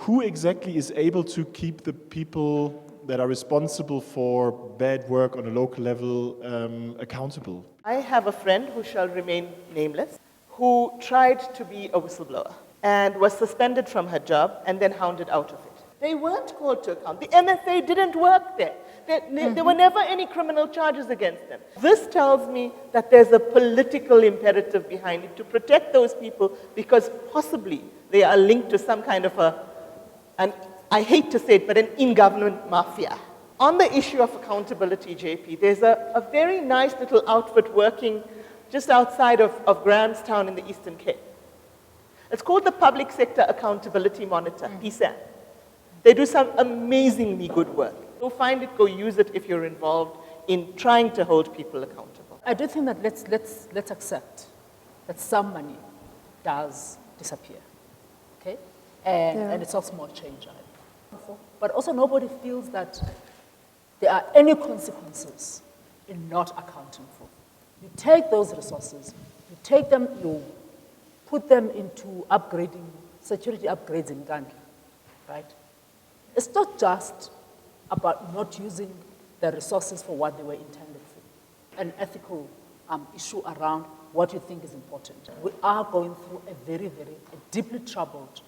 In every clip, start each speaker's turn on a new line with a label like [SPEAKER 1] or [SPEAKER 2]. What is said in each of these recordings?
[SPEAKER 1] who exactly is able to keep the people that are responsible for bad work on a local level accountable?
[SPEAKER 2] I have a friend who shall remain nameless, who tried to be a whistleblower and was suspended from her job and then hounded out of it. They weren't called to account. The MFA didn't work there. There were never any criminal charges against them. This tells me that there's a political imperative behind it to protect those people because possibly they are linked to some kind of an I hate to say it, but an in-government mafia. On the issue of accountability, JP, there's a very nice little outfit working just outside of Grahamstown in the Eastern Cape. It's called the Public Sector Accountability Monitor, PSAM. They do some amazingly good work. Go find it, go use it if you're involved in trying to hold people accountable.
[SPEAKER 3] I do think that let's accept that some money does disappear, okay? And it's not small change either. But also nobody feels that there are any consequences in not accounting for. You take those resources, you take them, you put them into upgrading, security upgrades in Ghana, right? It's not just about not using the resources for what they were intended for. An ethical issue around what you think is important. We are going through a very, very deeply troubled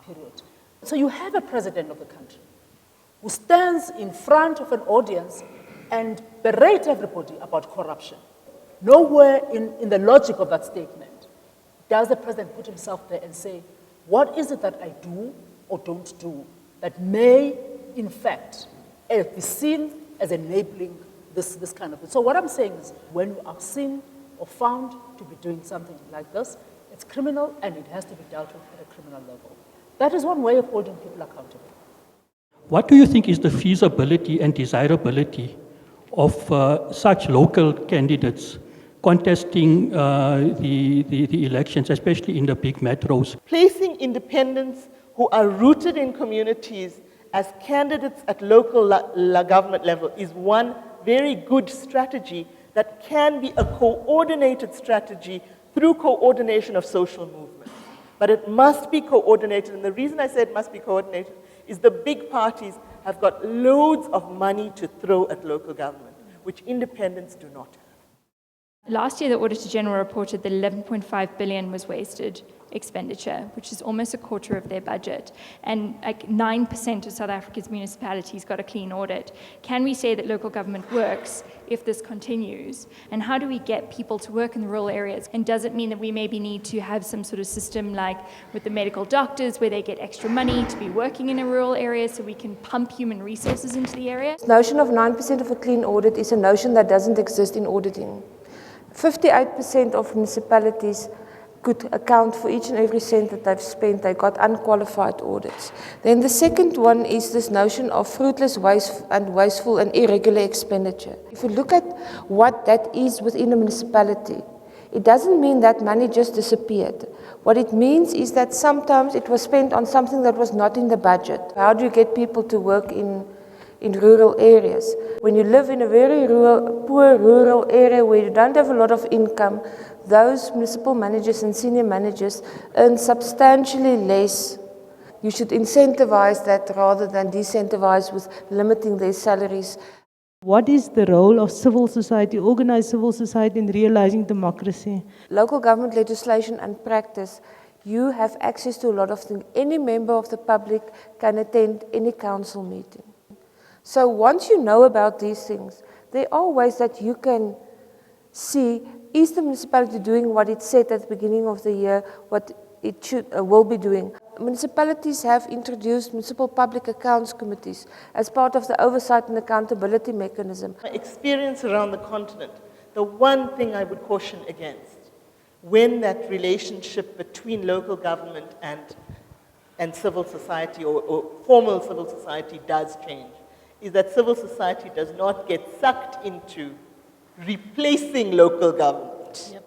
[SPEAKER 3] period. So you have a president of the country who stands in front of an audience and berates everybody about corruption. Nowhere in the logic of that statement does the president put himself there and say, what is it that I do or don't do that may, in fact, be seen as enabling this kind of thing. So what I'm saying is, when you are seen or found to be doing something like this, it's criminal and it has to be dealt with at a criminal level. That is one way of holding people accountable.
[SPEAKER 4] What do you think is the feasibility and desirability of such local candidates contesting the elections, especially in the big metros?
[SPEAKER 2] Placing independents who are rooted in communities as candidates at local government level is one very good strategy that can be a coordinated strategy through coordination of social movements. But it must be coordinated, and the reason I said it must be coordinated is the big parties have got loads of money to throw at local government, which independents do not have.
[SPEAKER 5] Last year, the Auditor General reported that 11.5 billion was wasted expenditure, which is almost a quarter of their budget. And like 9% of South Africa's municipalities got a clean audit. Can we say that local government works if this continues? And how do we get people to work in the rural areas? And does it mean that we maybe need to have some sort of system like with the medical doctors where they get extra money to be working in a rural area so we can pump human resources into the area?
[SPEAKER 6] The notion of 9% of a clean audit is a notion that doesn't exist in auditing. 58% of municipalities could account for each and every cent that they've spent. They got unqualified audits. Then the second one is this notion of fruitless, wasteful and irregular expenditure. If you look at what that is within a municipality, it doesn't mean that money just disappeared. What it means is that sometimes it was spent on something that was not in the budget. How do you get people to work in rural areas? When you live in a very poor rural area where you don't have a lot of income, those municipal managers and senior managers earn substantially less. You should incentivize that rather than decentivize with limiting their salaries.
[SPEAKER 7] What is the role of civil society, organized civil society in realizing democracy?
[SPEAKER 6] Local government legislation and practice, you have access to a lot of things. Any member of the public can attend any council meeting. So once you know about these things, there are ways that you can see, is the municipality doing what it said at the beginning of the year, what it will be doing. Municipalities have introduced municipal public accounts committees as part of the oversight and accountability mechanism.
[SPEAKER 2] My experience around the continent, the one thing I would caution against, when that relationship between local government and civil society or formal civil society does change, is that civil society does not get sucked into replacing local government.
[SPEAKER 3] Yep.